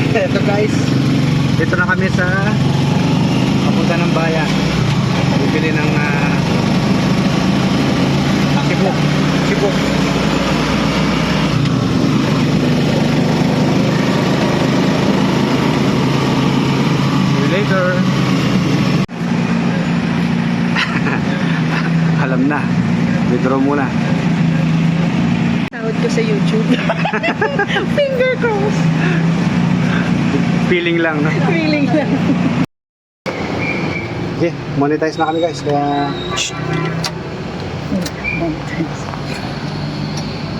Ito guys, dito na kami sa papunta ng bayan. Bibili ng sibuk. Sibuk. See you later. Alam na. Withdraw muna. Sahod ko sa YouTube. Finger crossed. Feeling lang, no? Feeling lang. Okay, monetize na kami guys. Kaya...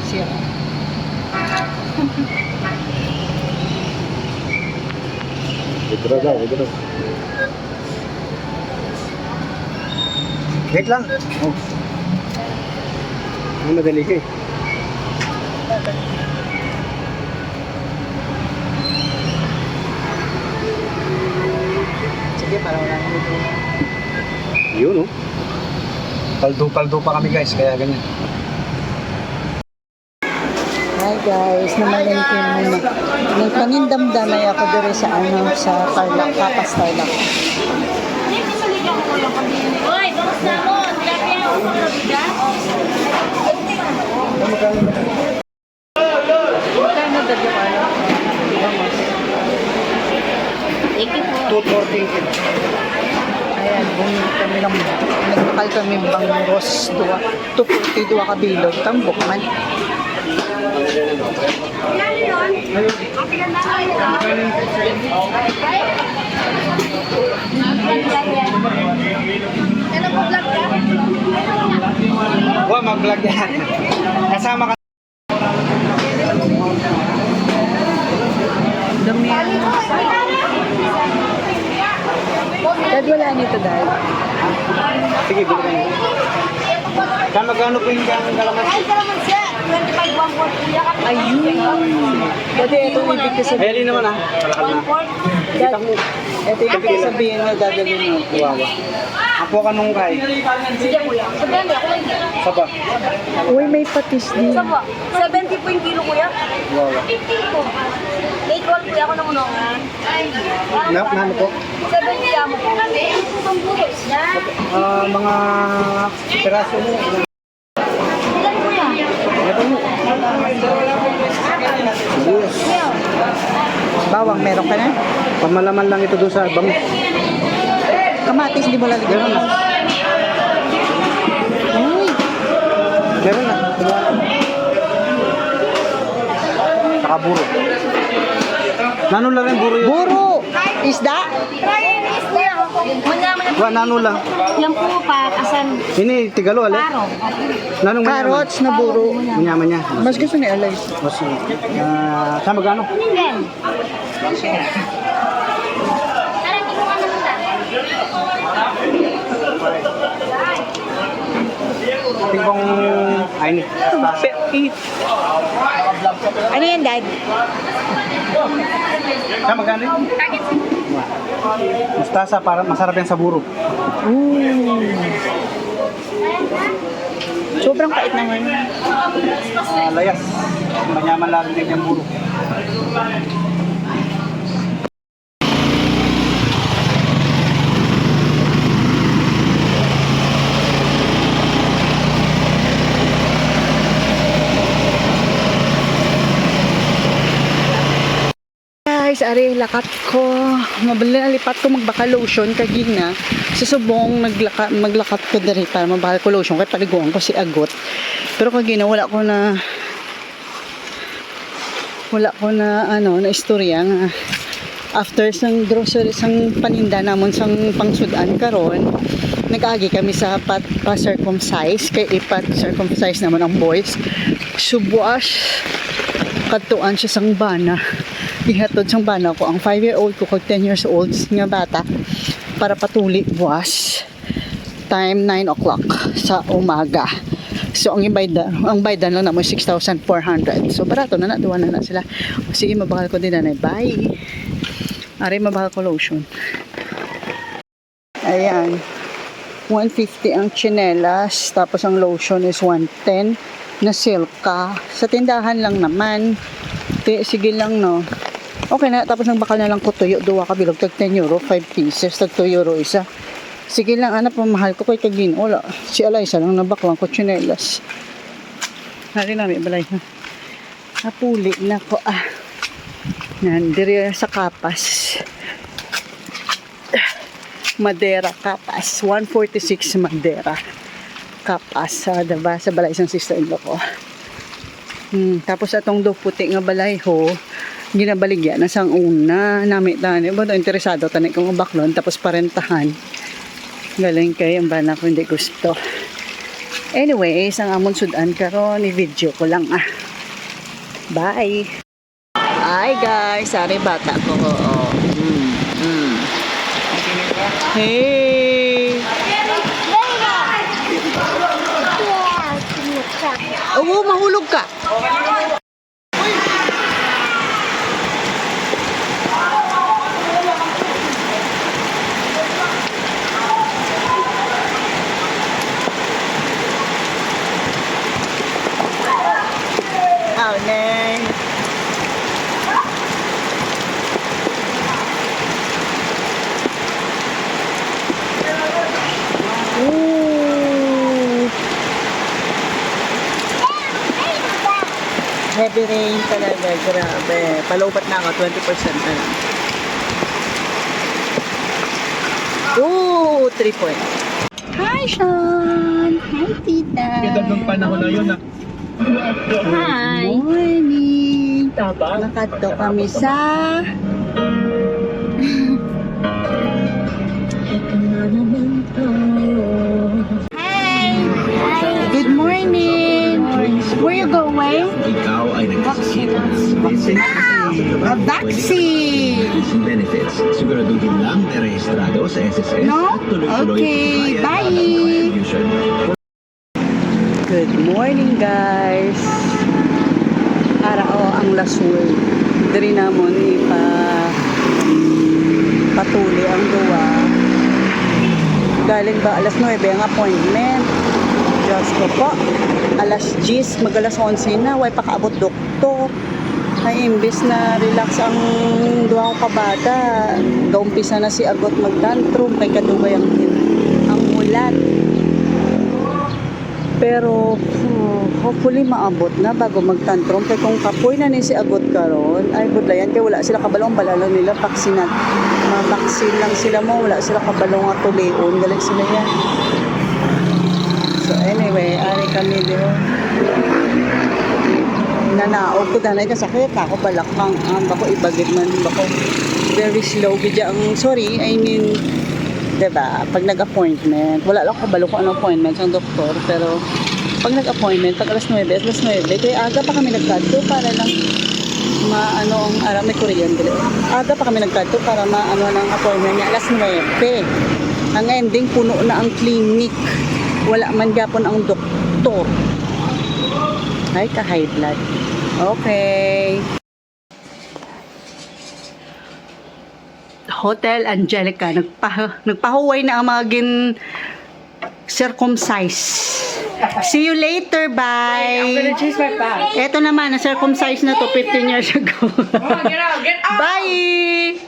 Siya. Withdraw daw, withdraw. Wait lang. Oh. Ay, madali ka eh. Sige, parang wala naman ito. Yun, oh. Paldo-paldo pa kami guys, kaya ganyan. Hi guys, namalengke muna. May panindamdamay ako dito sa sa Tarlac, Tapas Tarlac. Hoy, bangos na mo. Grabe ang usap na bigas. Magkano dad yung ano? Thank you po. 240. Ayan, bumili kami ng nagbakal kami bangos, 242 kabilog, tambok man. Ano po vlog ka? Wow, mag-vlog yan. Kasama ka. Damihan. Dad, wala nito dad. Sige, bili ka nito. Saan magkano po yung kalamansi? Ay, salamat siya. 25 1 4 kuya ka. Ayun. Dati ito ibig ko sabihin. Ayali naman ha. Kalakal na. 1 Dad, ito ibig ko sabihin na dadalhin mo. Wawa. Ako ka nung kay. Sige kuya. Sabihan mo ako lang. Saba. Uy, may patis din. Saba. 70 po yung kilo kuya. Wawa. 50 po. Take all kuya ako ng unongan. Nano po? 70 mo po. Itong buhos. Yan. Mga piraso mo. Ilan kuya? Ito mo. Sibuyas. Bawang, meron ka na? Pamalaman lang ito doon sa bango. Kamatis, hindi mo lalagyan. Meron na. Uy, Meron na. Saka buro. Nano lang yung buro yun? buro! Isda? Wa, nano lang. Yan po pa, asan Ini, tigalo, ale. paro. Nanong mayaman? Carrots na buro. Manyaman niya. Mas gusto ni Alay. Mas, saan magkano? Yan. Tara, tulungan naman ta. Tingkong, ay ni. Ano yan, Dad? Saan magkano yun? Mustasa, para masarap yan sa buro. Sobrang kait naman. Layas. Manyaman lang din yung buro. Guys, ari lakat ko. Mabali na lipat ko magbaka lotion kagina. Susubong maglakat ko diri para mabakal ko lotion kay paliguan ko si agot. Pero kagina wala ko na ano na istorya nga after sang grocery sang paninda namon sang pangsudan karon nag-agi kami sa pa-circumcise kay ipa-circumcise naman ang boys. Subuas katuan siya sang bana. Ihatod sang bana ko ang 5-year-old ko kag 10 years old nga bata para patuli buwas. Time 9 o'clock sa umaga. So ang baydan lang naman 6,400. So barato na duwa na sila. O, sige, mabakal ko din na. Bye. Ari, mabakal ko lotion. Ayan. 150 ang chinelas, tapos ang lotion is 110 na silka. Sa tindahan lang naman. Sige lang, no. Okay na, tapos nagbakal na lang ko tuyo, duwa ka bilog, tag 10 euro, 5 pieces, tag 2 euro isa. Sige lang, anak, pamahal ko kay kagin. Wala, si Alaysa lang nabaklang ko, tsinelas. Hari namin, balay na. Napuli na ko, Nandiri sa Kapas. Madera, Kapas. 146 Madera. Kapas, diba? Sa balay isang sister-in-law ko. Tapos atong do puti nga balay ho, ginabaligya na sang una namin tani ba interesado tani kung baklon tapos parentahan galing kay ang bana ko hindi gusto. Anyway, ang amon sudan karon ni video ko lang bye. Hi guys, sorry bata ko. Hey. Oo, mahulog ka. Oh, no. Ooh. Heavy rain talaga, grabe. Palupat na ako, 20% na lang. Ooh, 3 point. Hi, Sean! Hi, tita! Ganda ng panahon na yun Hi. Morning! Nakadto kami sa... Good morning! Where you going? Ikaw ay nagkasakit. Vaccine! Benefits. Siguraduhin lang na rehistrado sa SSS No? at tuloy-tuloy Okay, ang bye. contribution. Good morning, guys! Arao ang lasul. Dari namon patuli ang duwa. Galing ba alas 9 ang appointment? Diyos ko po. Alas 10, mag-alas 11 na. Way pakaabot doktor. Ay, imbis na relax ang duwa ko kabata. Gaumpisa na si Agot magtantrum. Kay kadugay ang ulan. Pero hopefully maabot na bago magtantrum. Kaya kung kapoy na ni si Agot karon, ay budlayan kaya wala sila kabalong balalo nila vaksinat. Mabaksin lang sila mo, wala sila kabalong at tulion. Galing sila yan. So anyway, ari kami dito. Nanaog ko danay ka sakit ako balakang bako ibagit man bako very slow gidya ang sorry I mean diba pag nag-appointment wala lang kabalo ko anong appointment sa doktor pero pag nag-appointment pag alas 9 kaya aga pa kami nagkadto para lang maano ang ara may Korean dili aga pa kami nagkadto para maano ang appointment niya alas 9 ang ending puno na ang clinic wala man gyapon ang doktor ay ka high blood okay. Hotel Angelica nagpahuway na ang mga circumcise. See you later, bye. I'm gonna choose my bag. Eto naman, na-circumcise na to 15 years ago. Come on, get out, get out. Bye!